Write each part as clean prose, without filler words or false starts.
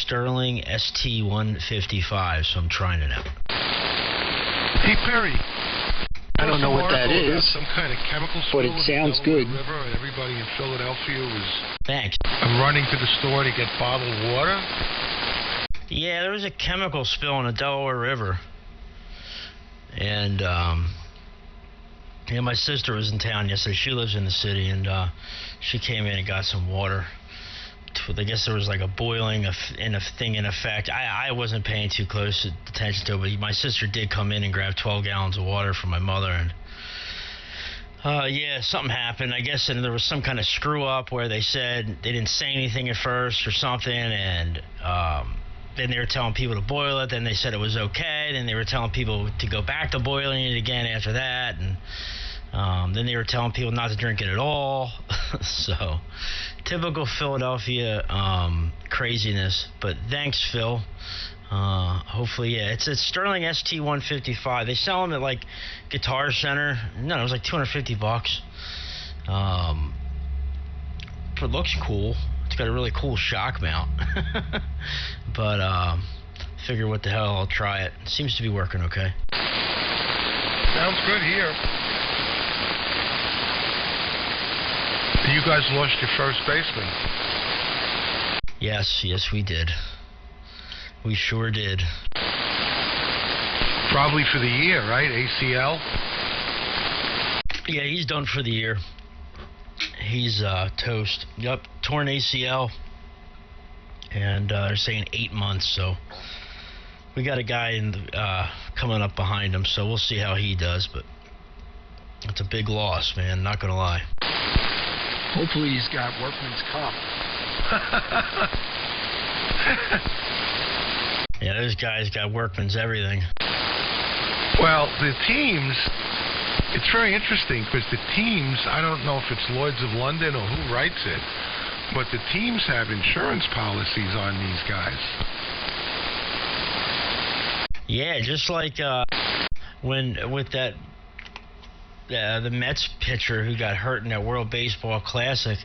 Sterling ST-155, so I'm trying it out. Hey, Perry. I don't know what that is, some kind of chemical but it sounds good. River, and everybody in Philadelphia was Thanks. running to the store to get bottled water. Yeah, there was a chemical spill in the Delaware River. And, my sister was in town yesterday. She lives in the city, and she came in and got some water. I guess there was like a boiling thing in effect. I wasn't paying too close attention to it, but my sister did come in and grab 12 gallons of water for my mother, and something happened. I guess and there was some kind of screw up where they said they didn't say anything at first or something, and then they were telling people to boil it. Then they said it was okay. Then they were telling people to go back to boiling it again after that, and then they were telling people not to drink it at all. So, typical Philadelphia craziness. But thanks, Phil. Hopefully, yeah. It's a Sterling ST-155. They sell them at like Guitar Center. No, it was like $250. It looks cool. It's got a really cool shock mount. But figure what the hell, I'll try it. It seems to be working okay. Sounds good here. You guys lost your first baseman. Yes, we did. We sure did. Probably for the year, right? ACL? Yeah, he's done for the year. He's toast. Yep, torn ACL. And they're saying 8 months, so we got a guy coming up behind him, so we'll see how he does, but it's a big loss, man, not gonna lie. Hopefully he's got workman's comp. Yeah, those guys got workman's everything. Well, the teams, it's very interesting because the teams, I don't know if it's Lloyd's of London or who writes it, but the teams have insurance policies on these guys. Yeah, just like when with that the Mets pitcher who got hurt in that World Baseball Classic,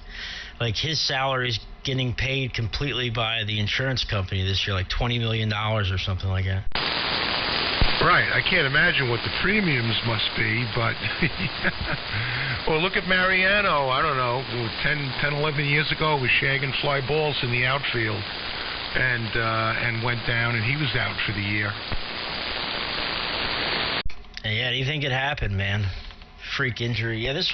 like his salary's getting paid completely by the insurance company this year, like $20 million or something like that. Right, I can't imagine what the premiums must be, but well, look at Mariano, I don't know, 10, 11 years ago was shagging fly balls in the outfield and went down, and he was out for the year. Yeah, do you think it happened, man? Freak injury. Yeah, this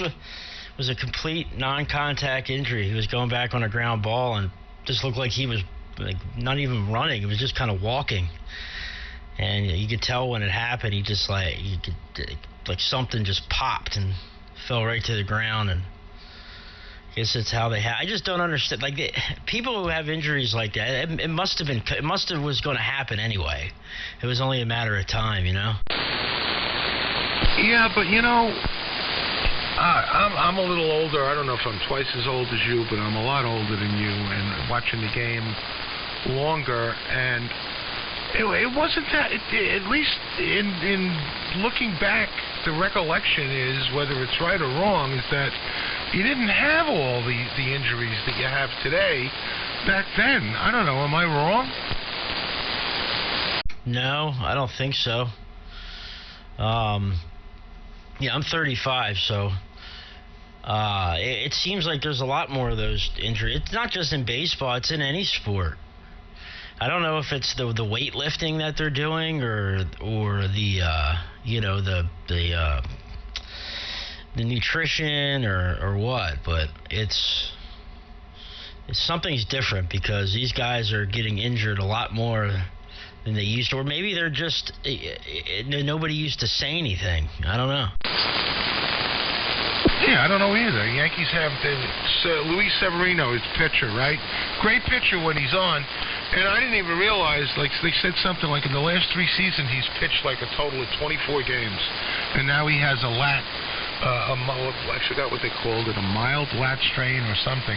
was a complete non-contact injury. He was going back on a ground ball and just looked like he was like not even running. It was just kind of walking. And you could tell when it happened, he just like something just popped and fell right to the ground. And I guess that's how they I just don't understand. Like people who have injuries like that, it must have was going to happen anyway. It was only a matter of time, you know. Yeah, but you know, I'm a little older. I don't know if I'm twice as old as you, but I'm a lot older than you, and watching the game longer. And it wasn't that. At least in looking back, the recollection is, whether it's right or wrong, is that you didn't have all the injuries that you have today back then. I don't know. Am I wrong? No, I don't think so. Yeah, I'm 35, so it seems like there's a lot more of those injuries. It's not just in baseball; it's in any sport. I don't know if it's the weightlifting that they're doing or the the nutrition or what, but it's something's different because these guys are getting injured a lot more than they used to, or maybe they're just nobody used to say anything. I don't know. Yeah, I don't know either. Yankees have Luis Severino, his pitcher, right? Great pitcher when he's on. And I didn't even realize, like they said something like in the last 3 seasons he's pitched like a total of 24 games. And now he has a lat, I forgot what they called it, a mild lat strain or something.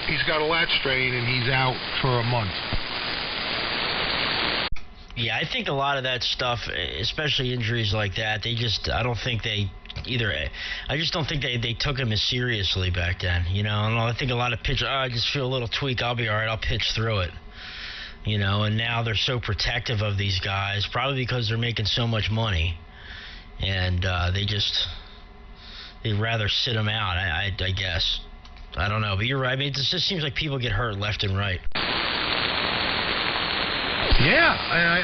He's got a lat strain and he's out for a month. Yeah, I think a lot of that stuff, especially injuries like that, I just don't think they took him as seriously back then. You know, I think a lot of pitchers, I just feel a little tweak, I'll be all right, I'll pitch through it. you know, and now they're so protective of these guys, probably because they're making so much money, and they'd rather sit them out, I guess. I don't know, but you're right. I mean, it just seems like people get hurt left and right. Yeah,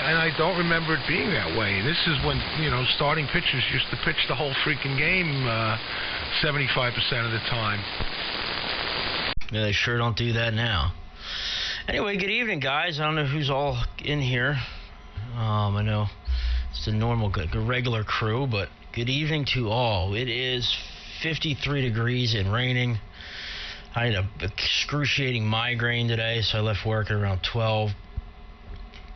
and I don't remember it being that way. This is when, you know, starting pitchers used to pitch the whole freaking game 75% of the time. Yeah, they sure don't do that now. Anyway, good evening, guys. I don't know who's all in here. I know it's the normal, regular crew, but good evening to all. It is 53 degrees and raining. I had a excruciating migraine today, so I left work at around 12.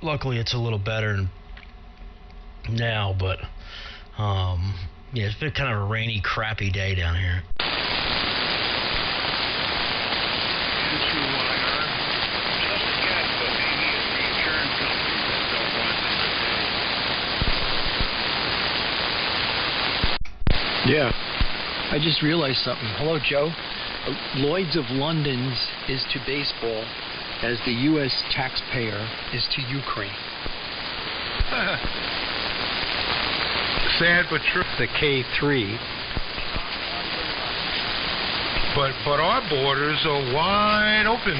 Luckily, it's a little better now, but yeah, it's been kind of a rainy, crappy day down here. Yeah. I just realized something. Hello, Joe. Lloyd's of London's is to baseball as the U.S. taxpayer is to Ukraine. Sad but true. The K3. But our borders are wide open.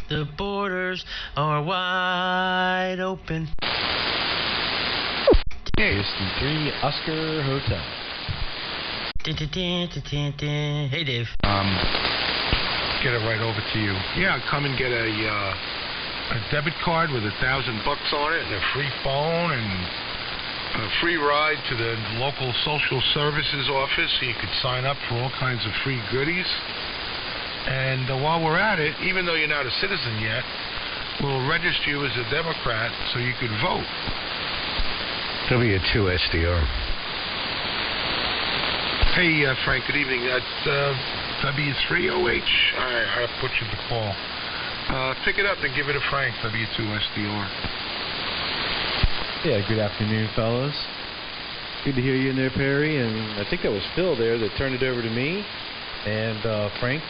The borders are wide open. ST-3 Oscar Hotel. Hey, Dave. Get it right over to you. Yeah, come and get a debit card with $1,000 on it and a free phone and a free ride to the local social services office so you could sign up for all kinds of free goodies. And while we're at it, even though you're not a citizen yet, we'll register you as a Democrat so you could vote. W2SDR. Hey, Frank, good evening. That's W3OH. I butchered the call. Pick it up and give it to Frank, W2SDR. Yeah, good afternoon, fellas. Good to hear you in there, Perry. And I think that was Phil there that turned it over to me. And Frank,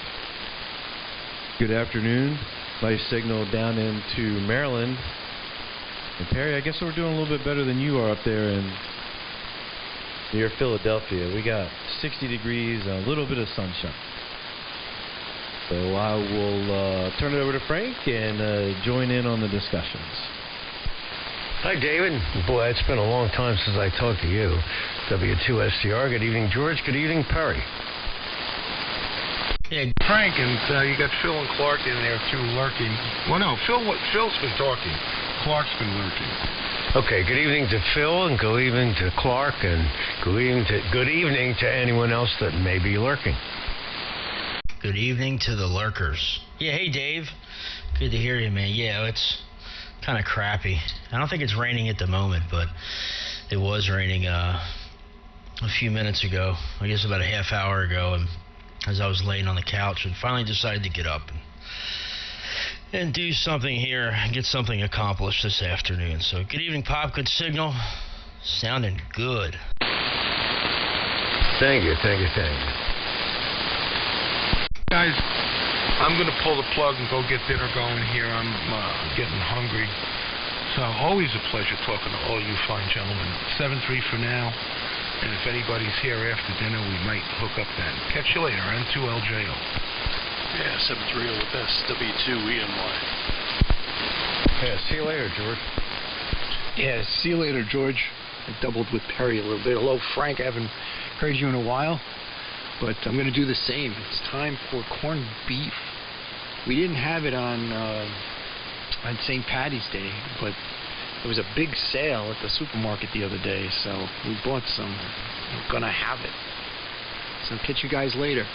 good afternoon. Nice signal down into Maryland. And Perry, I guess we're doing a little bit better than you are up there in near Philadelphia. We got 60 degrees and a little bit of sunshine. So I will turn it over to Frank and join in on the discussions. Hi, David. Boy, it's been a long time since I talked to you. W2SDR. Good evening, George. Good evening, Perry. Yeah, Frank, and you got Phil and Clark in there, too, lurking. Well, no, Phil's been talking. Clark's been lurking. Okay, good evening to Phil, and good evening to Clark, and good evening to anyone else that may be lurking. Good evening to the lurkers. Yeah, hey, Dave. Good to hear you, man. Yeah, it's kind of crappy. I don't think it's raining at the moment, but it was raining a few minutes ago. I guess about a half hour ago, and as I was laying on the couch, and finally decided to get up and do something here, get something accomplished this afternoon. So good evening, Pop. Good signal. Sounding good. Thank you. Guys, I'm going to pull the plug and go get dinner going here. I'm getting hungry. So always a pleasure talking to all you fine gentlemen. 7-3 for now. And if anybody's here after dinner, we might hook up then. Catch you later. N2LJO. Yeah, 7-3 with SW2ENY. Yeah, see you later, George. Yeah, see you later, George. I doubled with Perry a little bit. Hello, Frank. I haven't heard you in a while, but I'm going to do the same. It's time for corned beef. We didn't have it on St. Patty's Day, but there was a big sale at the supermarket the other day, so we bought some. We're going to have it. So catch you guys later.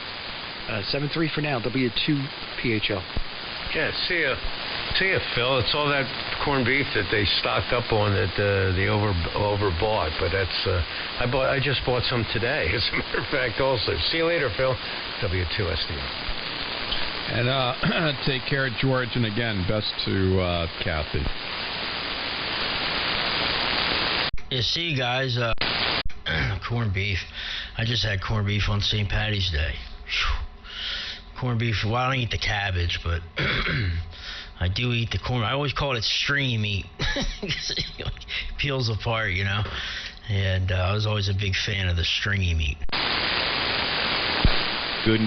7-3 for now, W2PHL. Yeah, see ya, Phil. It's all that corned beef that they stocked up on that they overbought, but that's I just bought some today. As a matter of fact, also. See you later, Phil. W2SD. And take care, George, and again, best to Kathy. Yeah, see you guys. Corned beef. I just had corned beef on St. Patty's Day. Whew. corned beef. Well, I don't eat the cabbage, but I do eat the corn. I always call it stream meat because it peels apart, you know. And I was always a big fan of the stringy meat. Good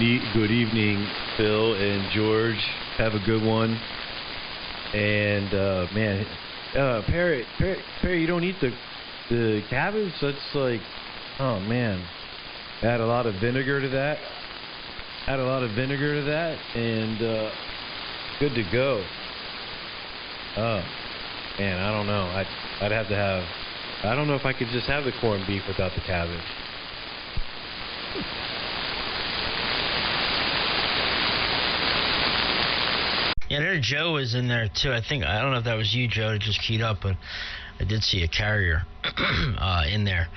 evening, Phil and George. Have a good one. And man, Perry, you don't eat the cabbage? That's like, oh man. Add a lot of vinegar to that. And good to go. Oh man, I don't know. I'd have to have. I don't know if I could just have the corned beef without the cabbage. Yeah, there Joe was in there too. I don't know if that was you, Joe, that just keyed up, but I did see a carrier in there.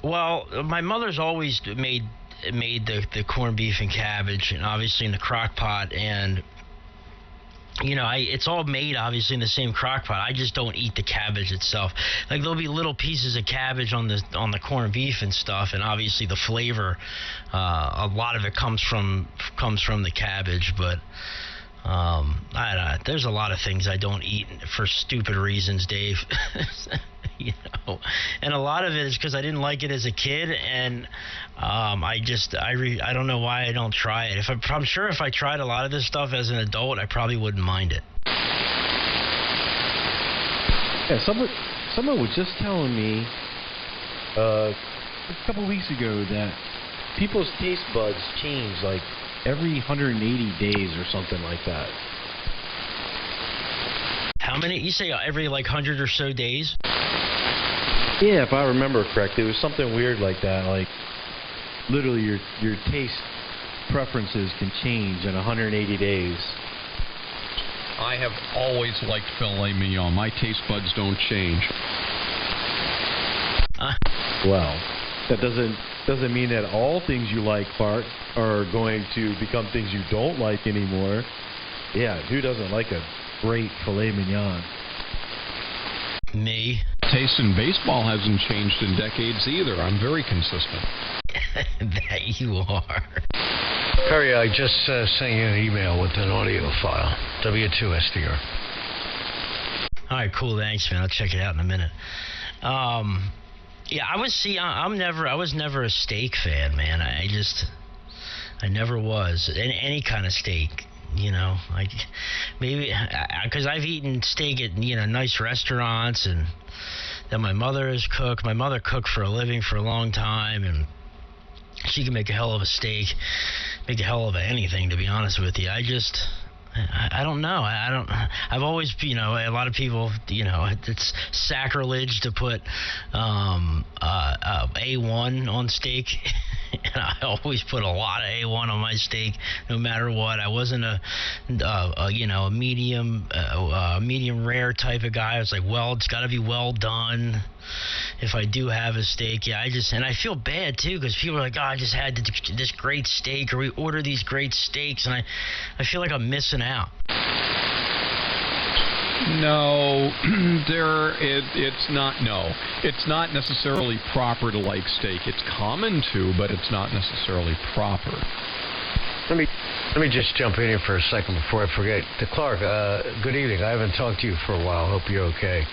Well, my mother's always made the corned beef and cabbage, and obviously in the crock pot, and you know, it's all made obviously in the same crock pot. I just don't eat the cabbage itself. Like, there'll be little pieces of cabbage on the corned beef and stuff, and obviously the flavor, a lot of it comes from the cabbage. But I don't know. There's a lot of things I don't eat for stupid reasons, Dave. You know, and a lot of it is because I didn't like it as a kid, and I don't know why I don't try it. I'm sure if I tried a lot of this stuff as an adult, I probably wouldn't mind it. Yeah, someone was just telling me a couple weeks ago that people's taste buds change like every 180 days or something like that. How many? You say every like 100 or so days? Yeah, if I remember correctly, it was something weird like that. Like, literally, your taste preferences can change in 180 days. I have always liked filet mignon. My taste buds don't change. Well, that doesn't mean that all things you like, Bart, are going to become things you don't like anymore. Yeah, who doesn't like a great filet mignon? Me. Taste in baseball hasn't changed in decades either. I'm very consistent. That you are. Perry, I just sent you an email with an audio file. W2SDR. All right, cool. Thanks, man. I'll check it out in a minute. Yeah, I was never a steak fan, man. I never was. Any kind of steak. You know, like maybe because I've eaten steak at, you know, nice restaurants, and that my mother has cooked. My mother cooked for a living for a long time, and she can make a hell of a steak, make a hell of anything, to be honest with you. I don't know. I've always, you know, a lot of people, you know, it's sacrilege to put A1 on steak. And I always put a lot of A1 on my steak, no matter what. I wasn't a medium rare type of guy. I was like, well, it's got to be well done. If I do have a steak, yeah, and I feel bad too, because people are like, oh, I just had this great steak, or we order these great steaks, and I feel like I'm missing out. No, it's not. No, it's not necessarily proper to like steak. It's common to, but it's not necessarily proper. Let me just jump in here for a second before I forget. To Clark, good evening. I haven't talked to you for a while. Hope you're okay.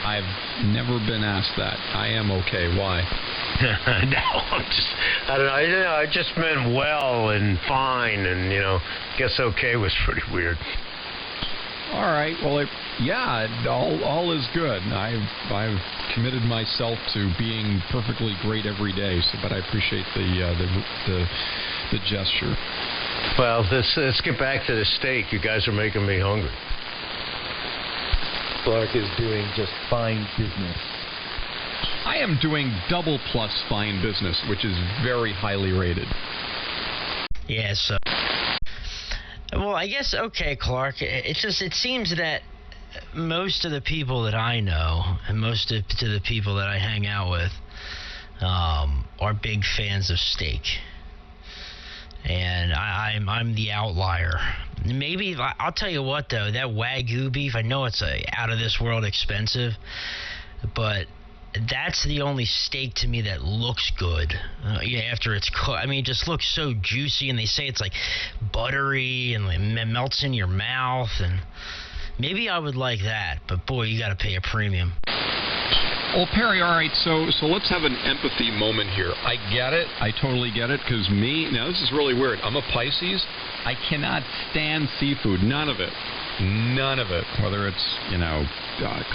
I've never been asked that. I am okay. Why? No, I don't know. I just meant well and fine, and, you know, guess okay was pretty weird. All right. Well, all is good. I've committed myself to being perfectly great every day. But I appreciate the gesture. Well, let's get back to the steak. You guys are making me hungry. Clark is doing just fine business. I am doing double plus fine business, which is very highly rated. Yes. Well, I guess, okay, Clark, it seems that most of the people that I know, and most of the people that I hang out with, are big fans of steak. And I'm the outlier. Maybe, I'll tell you what, though, that Wagyu beef, I know it's out of this world expensive, but that's the only steak to me that looks good. After it's cooked. I mean, it just looks so juicy, and they say it's like buttery and it melts in your mouth, and maybe I would like that, but boy, you got to pay a premium. Well, Perry, all right, so let's have an empathy moment here. I get it. I totally get it, because now this is really weird. I'm a Pisces. I cannot stand seafood. None of it. None of it. Whether it's,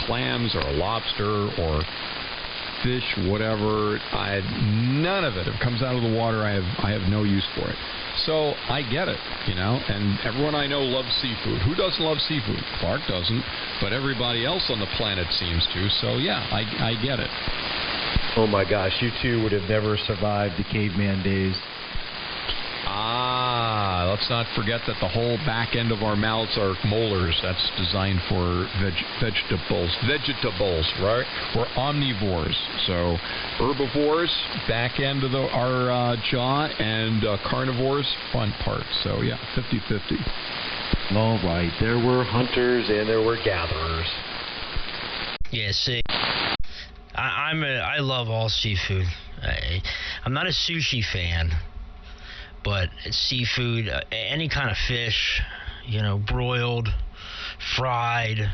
clams or a lobster or fish, whatever. None of it. If it comes out of the water, I have no use for it. So I get it, and everyone I know loves seafood. Who doesn't love seafood? Clark doesn't, but everybody else on the planet seems to. So yeah, I get it. Oh my gosh, you two would have never survived the caveman days. Let's not forget that the whole back end of our mouths are molars. That's designed for vegetables, right? We're omnivores. So herbivores, back end of our jaw, and carnivores, front part. So yeah, 50-50. All right, there were hunters and there were gatherers. Yeah, see, I love all seafood. I'm not a sushi fan. But seafood, any kind of fish, broiled, fried,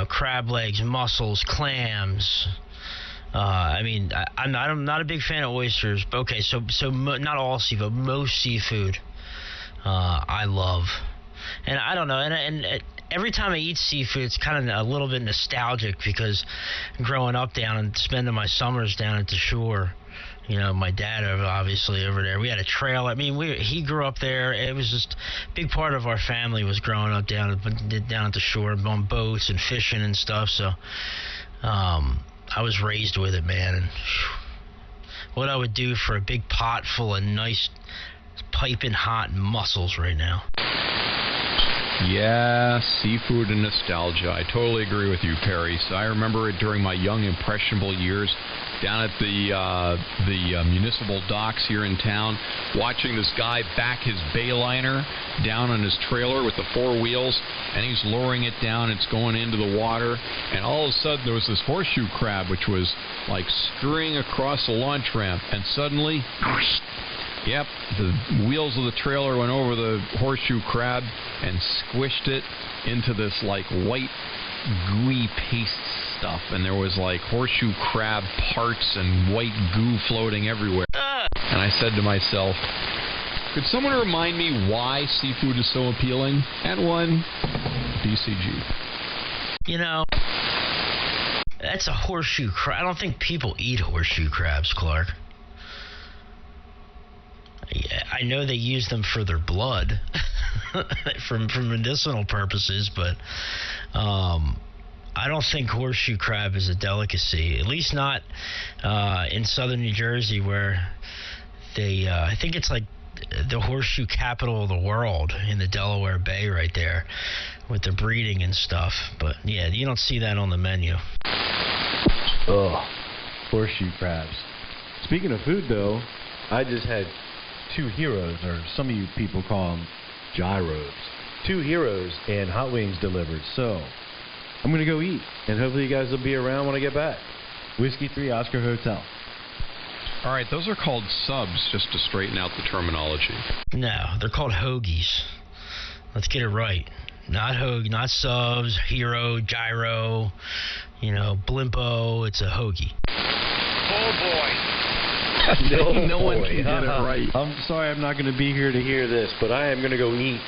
crab legs, mussels, clams. I'm not a big fan of oysters. But okay, so not all seafood, most seafood, I love. And I don't know, and every time I eat seafood, it's kind of a little bit nostalgic because growing up down and spending my summers down at the shore. My dad obviously over there. We had a trail. I mean, he grew up there. It was just a big part of our family was growing up down at the shore on boats and fishing and stuff. So I was raised with it, man. And what I would do for a big pot full of nice piping hot mussels right now. Yeah, seafood and nostalgia. I totally agree with you, Perry. So I remember it during my young, impressionable years down at the municipal docks here in town, watching this guy back his bayliner down on his trailer with the four wheels, and he's lowering it down. It's going into the water, and all of a sudden there was this horseshoe crab, which was like scurrying across the launch ramp, and suddenly... Yep, the wheels of the trailer went over the horseshoe crab and squished it into this like white gooey paste stuff, and there was like horseshoe crab parts and white goo floating everywhere. And I said to myself, could someone remind me why seafood is so appealing? And one, BCG. That's a horseshoe crab. I don't think people eat horseshoe crabs, Clark. I know they use them for their blood, for medicinal purposes, but I don't think horseshoe crab is a delicacy. At least not in southern New Jersey, where they. I think it's like the horseshoe capital of the world in the Delaware Bay, right there, with the breeding and stuff. But yeah, you don't see that on the menu. Ugh, horseshoe crabs. Speaking of food, though, I just had 2 heroes, or some of you people call them gyros. 2 heroes and hot wings delivered. So I'm going to go eat, and hopefully you guys will be around when I get back. Whiskey 3 Oscar Hotel. All right, those are called subs, just to straighten out the terminology. No, they're called hoagies. Let's get it right. Not hoagie, not subs, hero, gyro, blimpo. It's a hoagie. Oh, boy. No one can get it right. I'm sorry I'm not going to be here to hear this, but I am going to go eat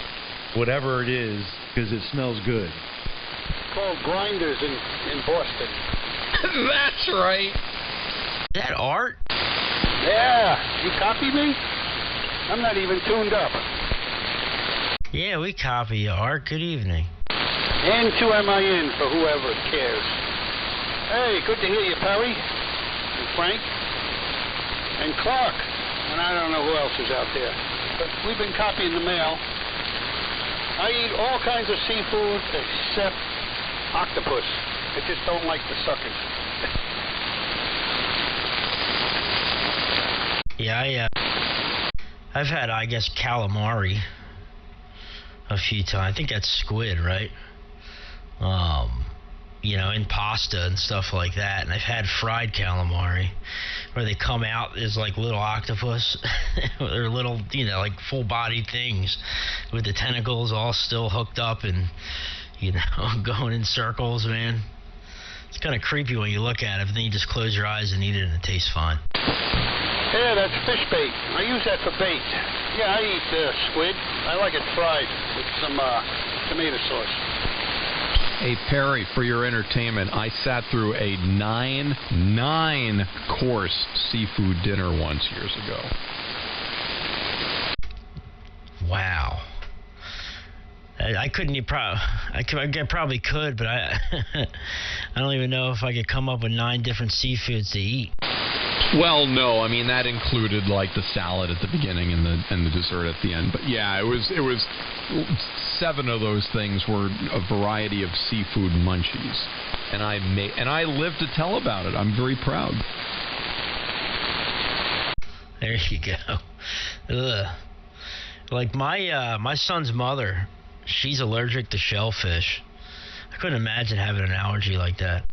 whatever it is because it smells good. Called grinders in Boston. That's right. Is that Art? Yeah. You copy me? I'm not even tuned up. Yeah, we copy you, Art. Good evening. And 2MIN for whoever cares. Hey, good to hear you, Perry. And Frank. And Clark. And I don't know who else is out there. But we've been copying the mail. I eat all kinds of seafood except octopus. I just don't like the suckers. Yeah, I've had, I guess, calamari a few times. I think that's squid, right? in pasta and stuff like that. And I've had fried calamari, where they come out as like little octopus. They're little, like full-bodied things with the tentacles all still hooked up and, going in circles, man. It's kind of creepy when you look at it, but then you just close your eyes and eat it and it tastes fine. Yeah, that's fish bait. I use that for bait. Yeah, I eat squid. I like it fried with some tomato sauce. Hey, Perry, for your entertainment, I sat through a nine-course seafood dinner once years ago. Wow. I couldn't. I probably could, but I don't even know if I could come up with 9 different seafoods to eat. Well, no, I mean that included like the salad at the beginning and the dessert at the end. But yeah, it was 7 of those things were a variety of seafood munchies, and I live to tell about it. I'm very proud. There you go. Ugh. Like my son's mother, she's allergic to shellfish. I couldn't imagine having an allergy like that.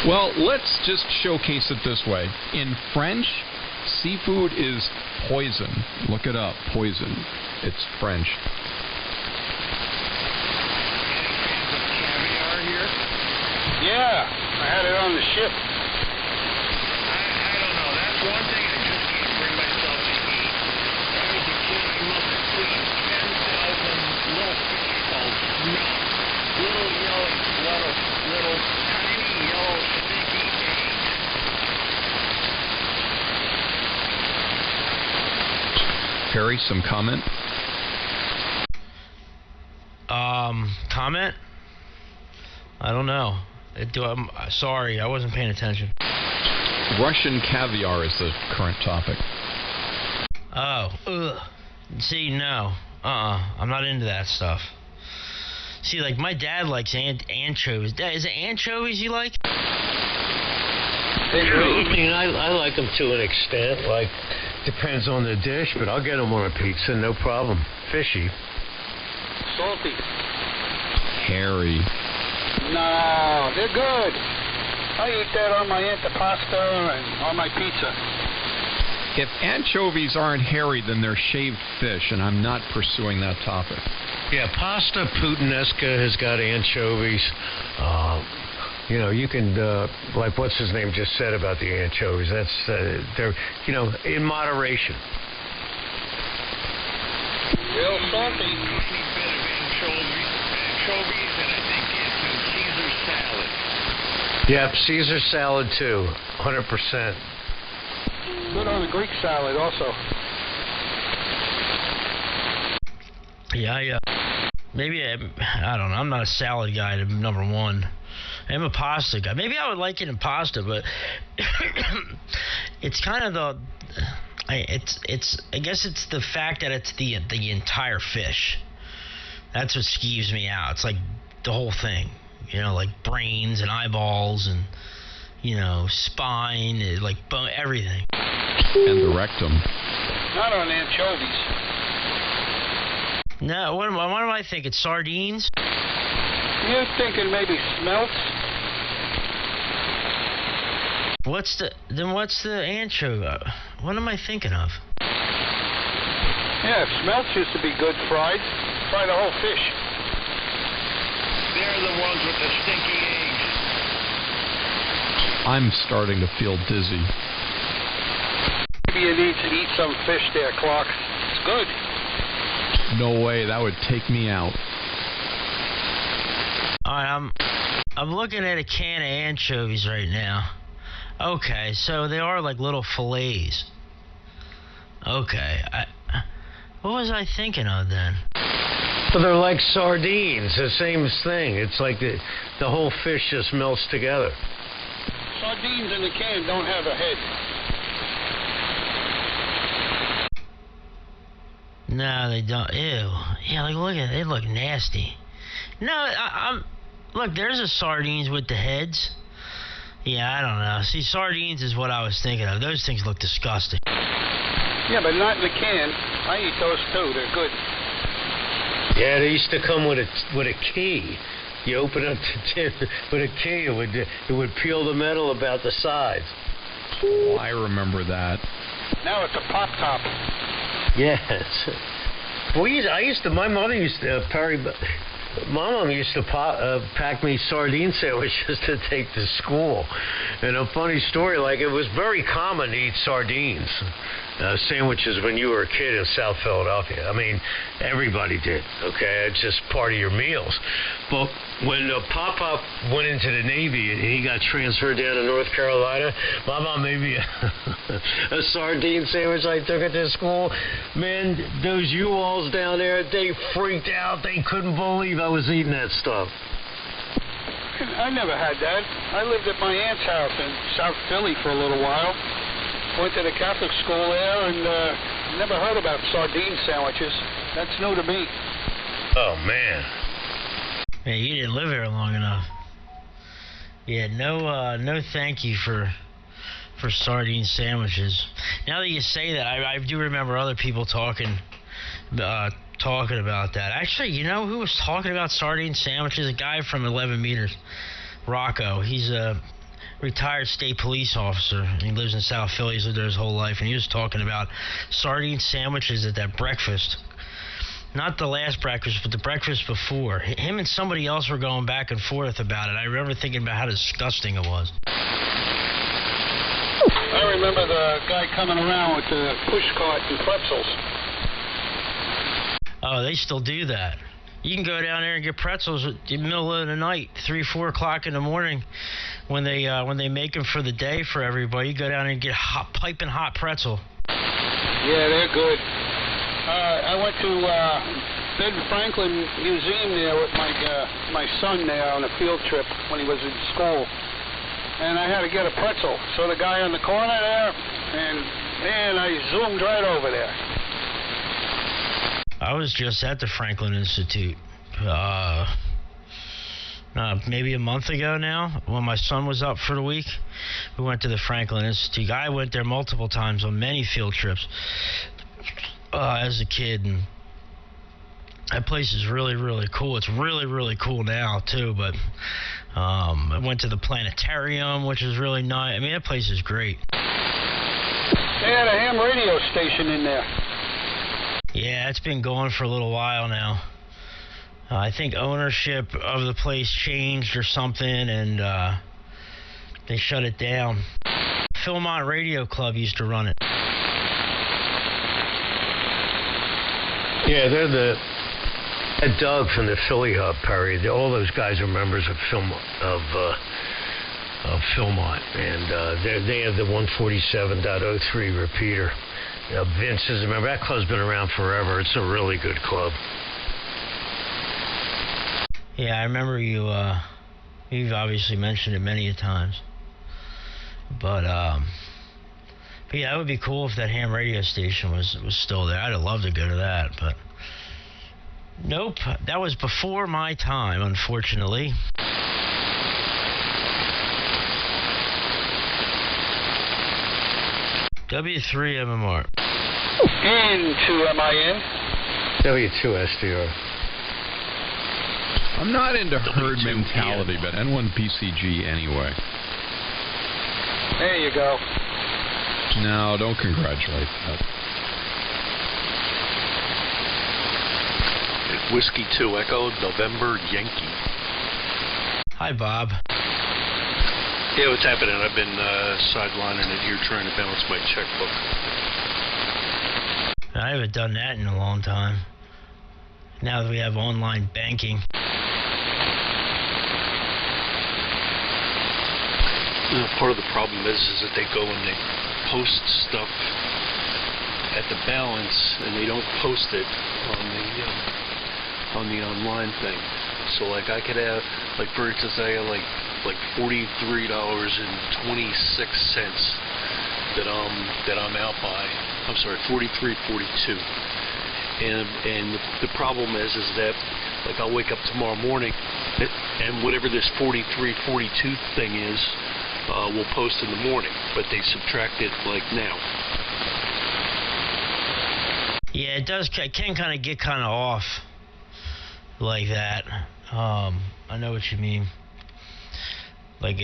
Well, let's just showcase it this way. In French, seafood is poison. Look it up, poison. It's French. Caviar here? Yeah, I had it on the ship. I don't know. That's one thing I just can't bring myself to eat. When I was a kid, I must have seen 10,000 little fish called smelt. Little yellow, little tiny yellow sticky eggs. Perry, some comment? Comment? I don't know. I'm sorry, I wasn't paying attention. Russian caviar is the current topic. Oh, ugh. See, no. I'm not into that stuff. See, like, my dad likes anchovies. Dad, is it anchovies you like? I mean, I like them to an extent. Like, depends on the dish, but I'll get them on a pizza, no problem. Fishy. Salty. Hairy. No, they're good. I eat that on my antipasta and on my pizza. If anchovies aren't hairy, then they're shaved fish, and I'm not pursuing that topic. Yeah, pasta puttanesca has got anchovies. You can, like what's his name just said about the anchovies. That's, they're, in moderation. Real salty. Tiny bit of anchovies, and I think it's in Caesar salad. Yep, Caesar salad too, 100%. Good on the Greek salad also. Yeah, maybe I don't know. I'm not a salad guy, number one. I'm a pasta guy. Maybe I would like it in pasta, but it's kind of I guess it's the fact that it's the entire fish. That's what skeeves me out. It's like the whole thing, like brains and eyeballs and spine, like bone, everything. And the rectum. Not on anchovies. No, what am I thinking? Sardines? You're thinking maybe smelts? What's the anchovy? What am I thinking of? Yeah, smelts used to be good fried. Fry the whole fish. They're the ones with the stinky eggs. I'm starting to feel dizzy. Maybe you need to eat some fish there, Clark. It's good. No way, that would take me out. All right, I'm looking at a can of anchovies right now. Okay, so they are like little fillets. Okay, what was I thinking of then? So they're like sardines, the same thing. It's like the whole fish just melts together. Sardines in the can don't have a head. No, they don't. Ew. Yeah, like look at it. They look nasty. No, look. There's a sardines with the heads. Yeah, I don't know. See, sardines is what I was thinking of. Those things look disgusting. Yeah, but not in the can. I eat those too. They're good. Yeah, they used to come with a key. You open up the tin with a key, it would peel the metal about the sides. Oh, I remember that. Now it's a pop top. Yes. My mother used to, my mom used to pack me sardine sandwiches to take to school. And a funny story, like, it was very common to eat sardines, sandwiches when you were a kid in South Philadelphia. I mean, everybody did, okay? It's just part of your meals. But when Pop-Pop went into the Navy and he got transferred down to North Carolina, my mom made me a sardine sandwich. I took it to school. Man, those U-Hauls down there, they freaked out. They couldn't believe I was eating that stuff. I never had that. I lived at my aunt's house in South Philly for a little while. Went to the Catholic school there and never heard about sardine sandwiches. That's new to me. Oh, man. Yeah, you didn't live here long enough. Yeah, no thank you for sardine sandwiches. Now that you say that, I do remember other people talking about that. Actually, you know who was talking about sardine sandwiches? A guy from 11 meters, Rocco. He's a retired state police officer. He lives in South Philly. He's lived there his whole life, and he was talking about sardine sandwiches at that breakfast. Not the last breakfast, but the breakfast before. Him and somebody else were going back and forth about it. I remember thinking about how disgusting it was. I remember the guy coming around with the push cart and pretzels. Oh, they still do that. You can go down there and get pretzels in the middle of the night, 3, 4 o'clock in the morning, when they make them for the day for everybody. You go down and get piping hot pretzel. Yeah, they're good. I went to Ben Franklin Museum there with my son there on a field trip when he was in school, and I had to get a pretzel. So the guy on the corner there, and man, I zoomed right over there. I was just at the Franklin Institute maybe a month ago now, when my son was up for the week. We went to the Franklin Institute. I went there multiple times on many field trips as a kid, and that place is really, really cool. It's really, really cool now, too, but I went to the planetarium, which is really nice. I mean, that place is great. They had a ham radio station in there. Yeah, it's been going for a little while now. I think ownership of the place changed or something, and they shut it down. Philmont Radio Club used to run it. Yeah, they're Doug from the Philly Hub, Perry. All those guys are members of Philmont, and they have the 147.03 repeater. Vince is a member. That club's been around forever. It's a really good club. Yeah, I remember you've obviously mentioned it many a times. But yeah, it would be cool if that ham radio station was still there. I'd have loved to go to that, but nope. That was before my time, unfortunately. W3 MMR. Into MIN. W2 SDR. I'm not into herd mentality, but N1PCG anyway. There you go. No, don't congratulate that. Whiskey 2 Echo, November Yankee. Hi, Bob. Yeah, what's happening? I've been sidelining it here trying to balance my checkbook. I haven't done that in a long time. Now that we have online banking. Part of the problem is that they go and they post stuff at the balance, and they don't post it on the online thing. So like I could have, like for instance, I have like $43.26 that I'm out by. I'm sorry, $43.42. And the problem is that like I'll wake up tomorrow morning, and whatever this $43.42 thing is, we'll post in the morning, but they subtract it like now. Yeah, it does. It can kind of get off. like that. I know what you mean. Like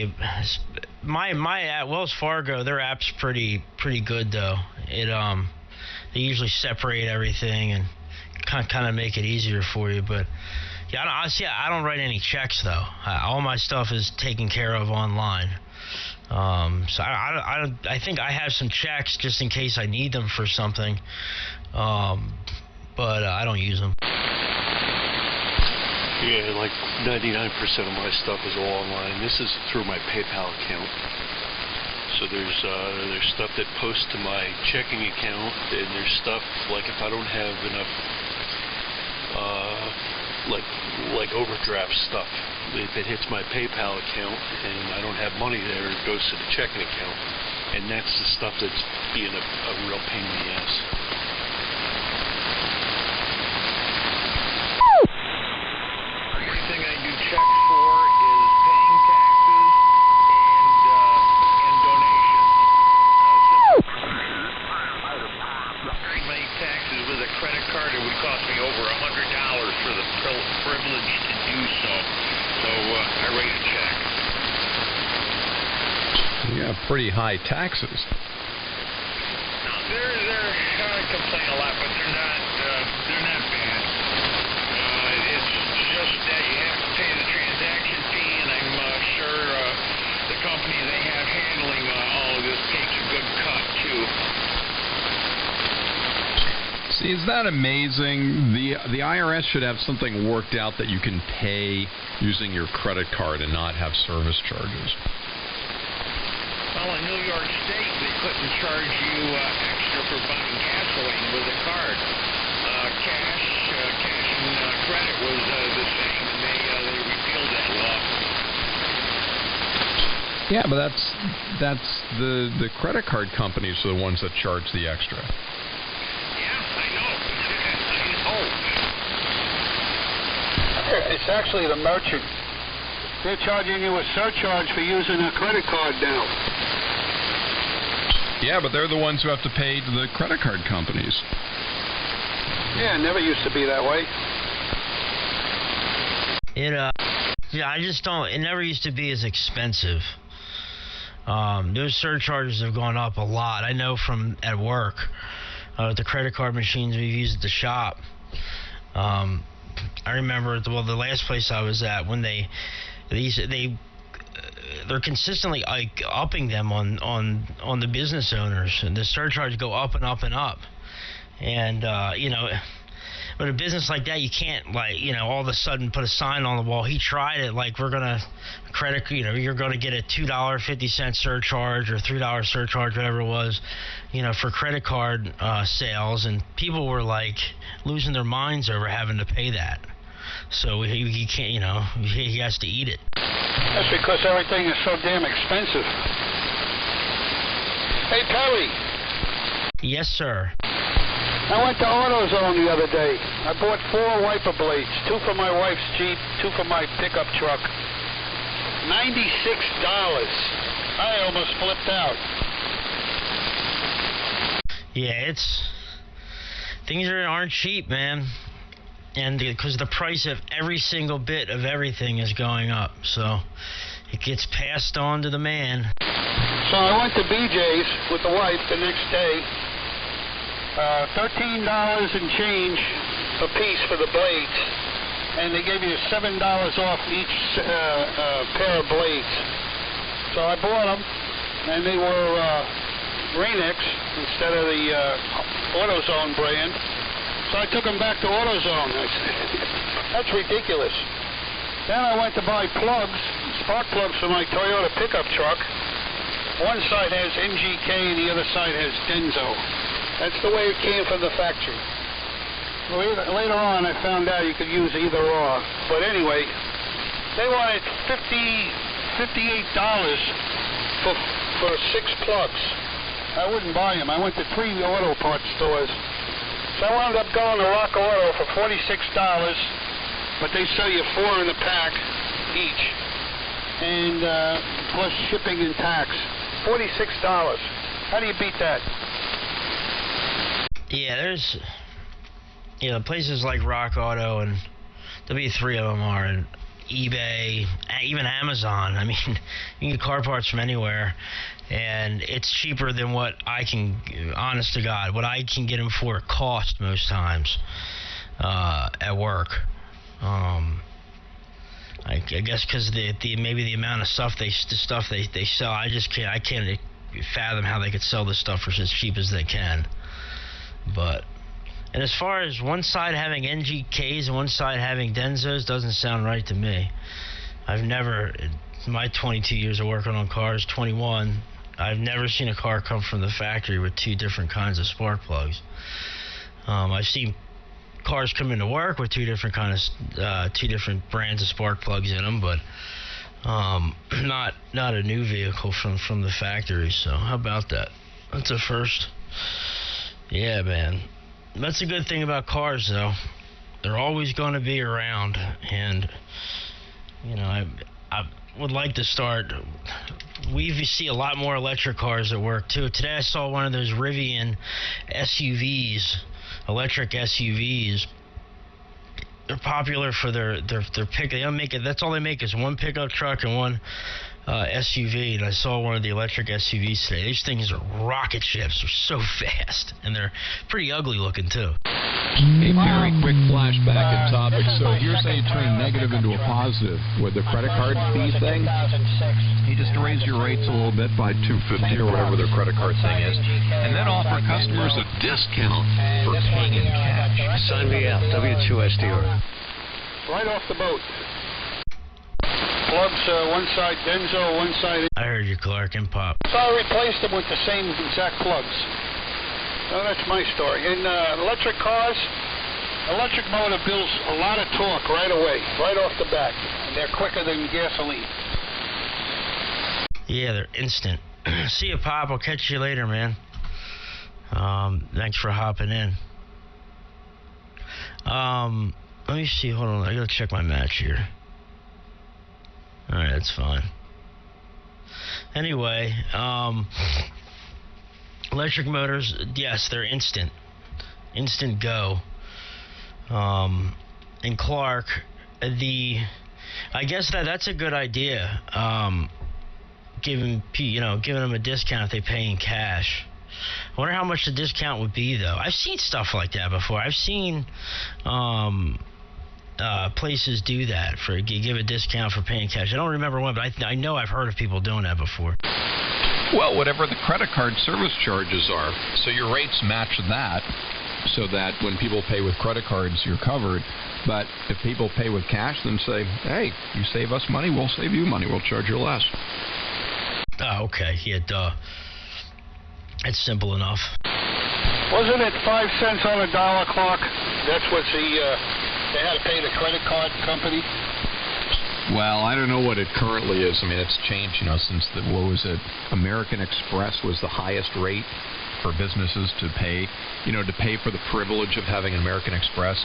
my at Wells Fargo, their app's pretty good though. They usually separate everything and kind of make it easier for you. But yeah, I don't write any checks though. All my stuff is taken care of online. So I think I have some checks just in case I need them for something. But I don't use them. Yeah, like 99% of my stuff is all online. This is through my PayPal account. So there's stuff that posts to my checking account, and there's stuff like if I don't have enough like overdraft stuff, if it hits my PayPal account and I don't have money there, it goes to the checking account, and that's the stuff that's being a real pain in the ass. Everything I do checks for is paying taxes and donations. Paying taxes with a credit card, it would cost me over $100 for the privilege to do so. So I write a check. You have pretty high taxes. Now, I complain a lot, but they're not bad. It's just that you have to pay the transaction fee, and I'm sure the company they have handling all of this takes a good cut too. See, is that amazing? The IRS should have something worked out that you can pay using your credit card and not have service charges. Well, in New York State, they couldn't charge you extra for buying gasoline with a card. Cash and credit was the same, and they repealed that law. Yeah, but that's the credit card companies are the ones that charge the extra. It's actually the merchant. They're charging you a surcharge for using a credit card now. Yeah, but they're the ones who have to pay to the credit card companies. Yeah, it never used to be that way. Yeah, I just don't. It never used to be as expensive. Those surcharges have gone up a lot. I know from at work, the credit card machines we've used at the shop. I remember the last place I was at when they're consistently like upping them on the business owners, and the surcharge go up and up and up. And but a business like that, you can't all of a sudden put a sign on the wall. He tried it, like we're gonna you're gonna get a $2.50 surcharge or $3 surcharge, whatever it was, for credit card sales, and people were like losing their minds over having to pay that. So he can't, he has to eat it. That's because everything is so damn expensive. Hey, Perry. Yes, sir. I went to AutoZone the other day. I bought 4 wiper blades, 2 for my wife's Jeep, 2 for my pickup truck. $96. I almost flipped out. Yeah, things aren't cheap, man. And because the price of every single bit of everything is going up, so it gets passed on to the man. So I went to BJ's with the wife the next day. $13 and change a piece for the blades, and they gave you $7 off each pair of blades. So I bought them, and they were Rain-X instead of the AutoZone brand. So I took them back to AutoZone. I said, that's ridiculous. Then I went to buy plugs, spark plugs for my Toyota pickup truck. One side has NGK and the other side has Denso. That's the way it came from the factory. Later on, I found out you could use either or. But anyway, they wanted $58 for 6 plugs. I wouldn't buy them. I went to 3 auto parts stores. So I wound up going to Rock Auto for $46, but they sell you 4 in a pack each, and plus shipping and tax. $46. How do you beat that? Yeah, there's places like Rock Auto and W3MMR and eBay, even Amazon. I mean, you can get car parts from anywhere, and it's cheaper than what I can, honest to God, what I can get them for cost most times at work. I guess because maybe the amount of stuff they sell, I can't fathom how they could sell this stuff for as cheap as they can. And as far as one side having NGKs and one side having Denzos, doesn't sound right to me. I've never, in my 22 years of working on cars, 21, I've never seen a car come from the factory with two different kinds of spark plugs. I've seen cars come into work with two different brands of spark plugs in them, but not a new vehicle from the factory. So how about that? That's a first. Yeah, man. That's a good thing about cars, though. They're always going to be around, and I would like to start. We see a lot more electric cars at work too. Today I saw one of those Rivian SUVs, electric SUVs. They're popular for their pick. They don't make it. That's all they make is one pickup truck and one SUV. And I saw one of the electric SUVs today. These things are rocket ships. They're so fast, and they're pretty ugly looking too. A very quick flashback in topic. So here's how you turn negative into a positive with the credit card fee thing. You just raise your rates a little bit by $250 or whatever their credit card thing is, and then offer customers a discount for paying in cash. Sign me out. W2SDR. Right off the boat. Plugs, one side Denso, one side... I heard you, Clark, and Pop. So I replaced them with the same exact plugs. So that's my story. In electric cars, electric motor builds a lot of torque right away, right off the bat. And they're quicker than gasoline. Yeah, they're instant. See you, Pop. I'll catch you later, man. Thanks for hopping in. Let me see. Hold on. I gotta check my match here. All right, that's fine. Anyway, electric motors, yes, they're instant go. And Clark, I guess that's a good idea. Giving them a discount if they pay in cash. I wonder how much the discount would be, though. I've seen stuff like that before. I've seen places do that, for give a discount for paying cash. I don't remember when, but I know I've heard of people doing that before. Well, whatever the credit card service charges are, so your rates match that, so that when people pay with credit cards, you're covered. But if people pay with cash, then say, hey, you save us money, we'll save you money, we'll charge you less. Oh, okay. Yeah, duh. It's simple enough. Wasn't it 5 cents on a dollar, Clark? That's what they had to pay the credit card company. Well, I don't know what it currently is. I mean, it's changed, since American Express was the highest rate for businesses to pay for the privilege of having an American Express.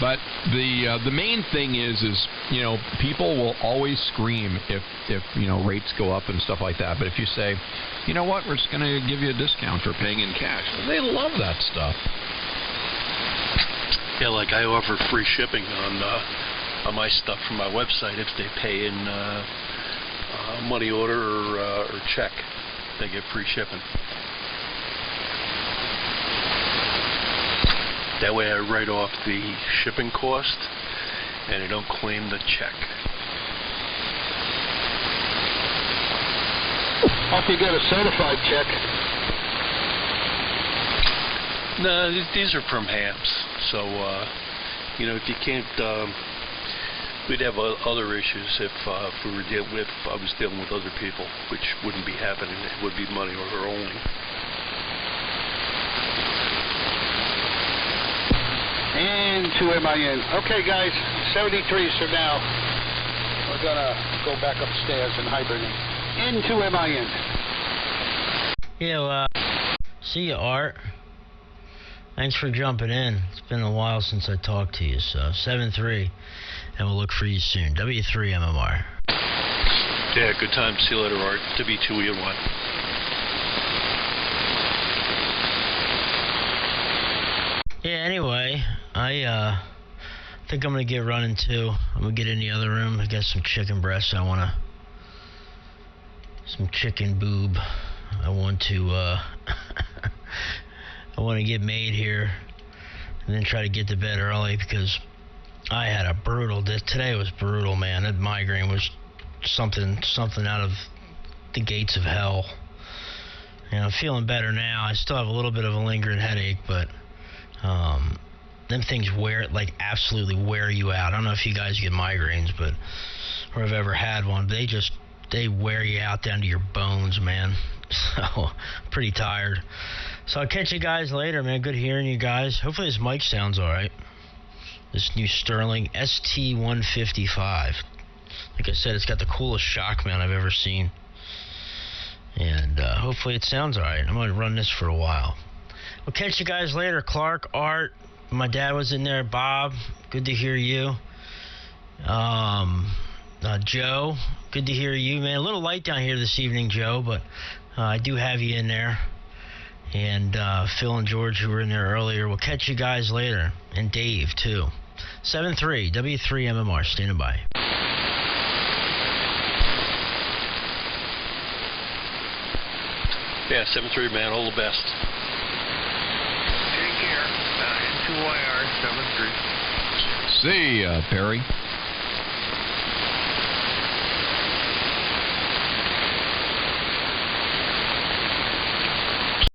But the main thing is people will always scream if rates go up and stuff like that. But if you say, you know what, we're just going to give you a discount for paying in cash, they love that stuff. Yeah, like I offer free shipping on my stuff from my website if they pay in money order or check. They get free shipping. That way I write off the shipping cost and I don't claim the check. Hope you get a certified check. No, these are from hams. So, if you can't, we'd have other issues if we were if I was dealing with other people, which wouldn't be happening. It would be money order only. And 2MIN. Okay, guys, 73s for now. We're going to go back upstairs and hibernate. And 2MIN. Yeah, well, see you, Art. Thanks for jumping in. It's been a while since I talked to you, so 7-3, and we'll look for you soon. W3MMR. Yeah, good time. See you later, Art. W2E1. Yeah, anyway, I think I'm going to get running too. I'm going to get in the other room. I got some chicken breasts. Some chicken boob. I want to get made here and then try to get to bed early because I had a brutal day. Today was brutal, man. That migraine was something out of the gates of hell. And I'm feeling better now. I still have a little bit of a lingering headache, but them things absolutely wear you out. I don't know if you guys get migraines, or have ever had one. They wear you out down to your bones, man. So, I'm pretty tired. So I'll catch you guys later, man. Good hearing you guys. Hopefully this mic sounds all right. This new Sterling ST-155. Like I said, it's got the coolest shock mount I've ever seen. And hopefully it sounds all right. I'm going to run this for a while. We'll catch you guys later. Clark, Art, my dad was in there. Bob, good to hear you. Joe, good to hear you, man. A little light down here this evening, Joe, but I do have you in there. And Phil and George, who were in there earlier. We'll catch you guys later. And Dave, too. 7-3, W3MMR, standing by. Yeah, 7-3, man. All the best. Take care. N2YR 7-3. See ya, Perry.